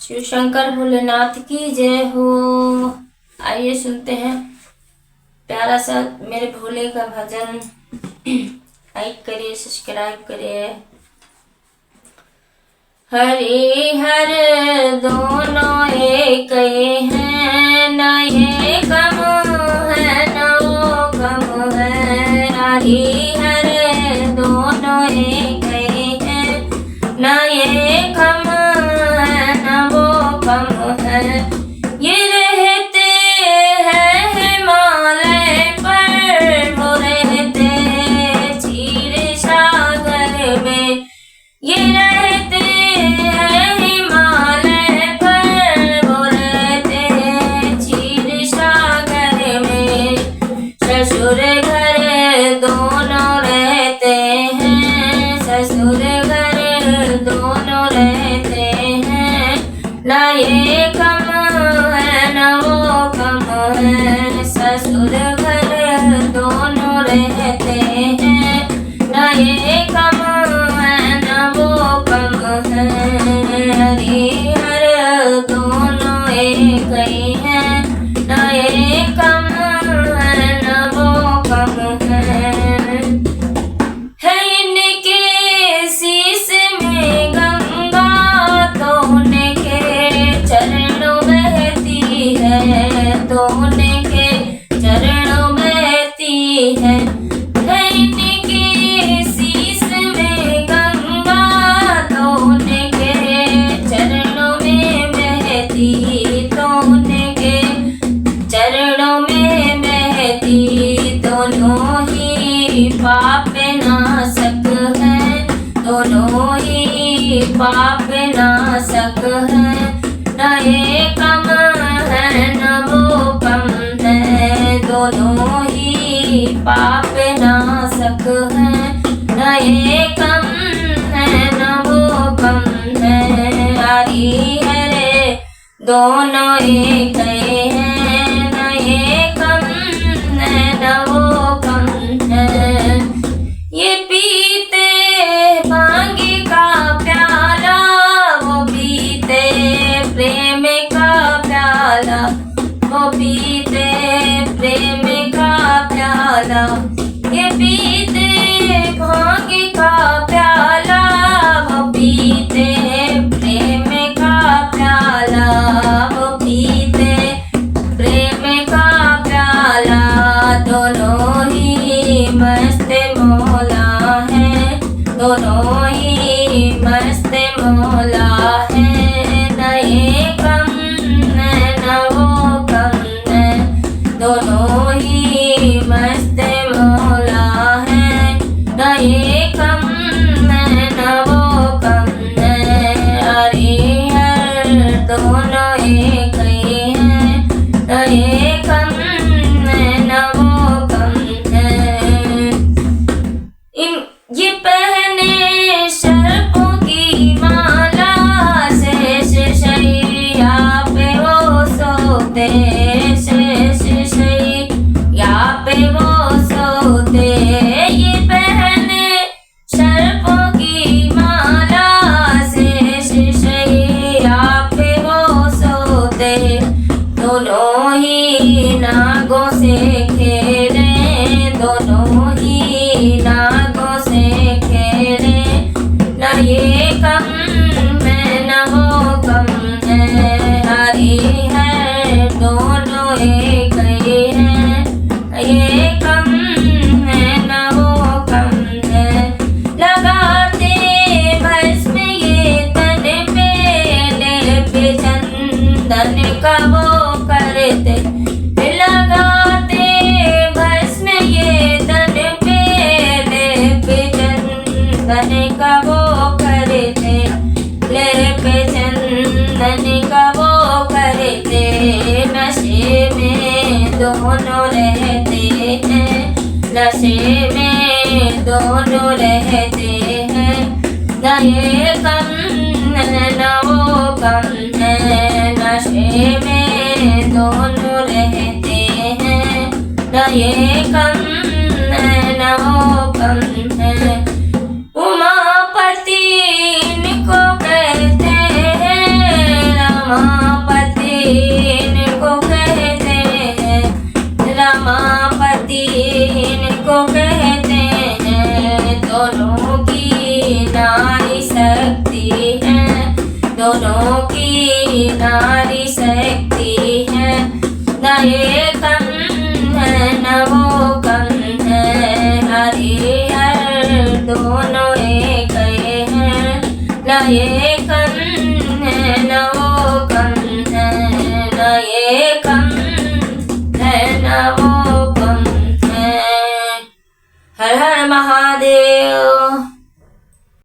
शिव शंकर भोलेनाथ की जय हो। आइए सुनते हैं प्यारा सा मेरे भोले का भजन। लाइक करिए, सब्सक्राइब करिए। हरि हर दोनों एक हैं, न ये कम है न वो कम है। हरि हर दोनों एक हैं, न ये कम है न वो कम है। ये रहते हैं हिमालय पर, वो रहते क्षीर सागर में। ये रहते हैं हिमालय पर, वो रहते क्षीर सागर में। ससुर घर दोनों रहते हैं, ससुर घर दोनों रहते हैं। न ये कम है न वो कम है। ससुर घर दोनों रहते हैं, न ये कम है न वो कम है। हरि हर दोनों एक ही हैं, न ये कम है न वो कम है। इनके शीश में गंगा, तो उनके चरणों बहती है, तो उनके चरणों बहती है। इनके शीश में गंगा, तो उनके चरणों में बहती, तो उनके चरणों में बहती। दोनों ही पाप नाशक हैं, दोनों ही पाप नाशक हैं। न ये कम है न वो कम है। दोनों ही पाप नाशक हैं, न ये कम है न वो कम है। हरि हरे दोनों एक हैं, न ये कम है न वो कम है। ये पीते भांग का प्याला, वो पीते प्रेम का प्याला, वो पीते प्रेम का प्याला। ये पीते भांग का प्याला, वो पीते प्रेम का प्याला, वो पीते प्रेम का प्याला। दोनों ही मस्त मौला हैं, दोनों ही मस्त मौला हैं। न ये कम है न वो कम है। दोनों ही मस्त मौला हैं, न ये कम है न वो कम है। हरि हर दोनों एक ही हैं, न ये कम है न वो कम है। ये पहने सर्पों की माला, शेष शैया पे वो सोते, शेष शैया पे वो सोते। ये पहने सर्पों की माला, शेष शैया पे वो सोते। दोनों ही नागों से खेले, दोनों ही नागों से खेले। न ये कम है न वो कम है। हरि है दोनों एक ही हैं, ये कम है न वो कम है। लगाते भस्म ये तन पे, लेपे चंदन का वो करते। लगाते भस्म ये तन पे, लेपे चंदन का वो करते, लेपे चंदन का वो करते। नशे में दोनों रहते हैं, नशे में दोनों रहते हैं। न ये कम है न वो कम है। नशे में दोनों रहते हैं, न ये कम है न वो कम है। उमापति इनको कहते हैं, ये कम है न वो कम है, हरि हर दोनों एक हैं, न ये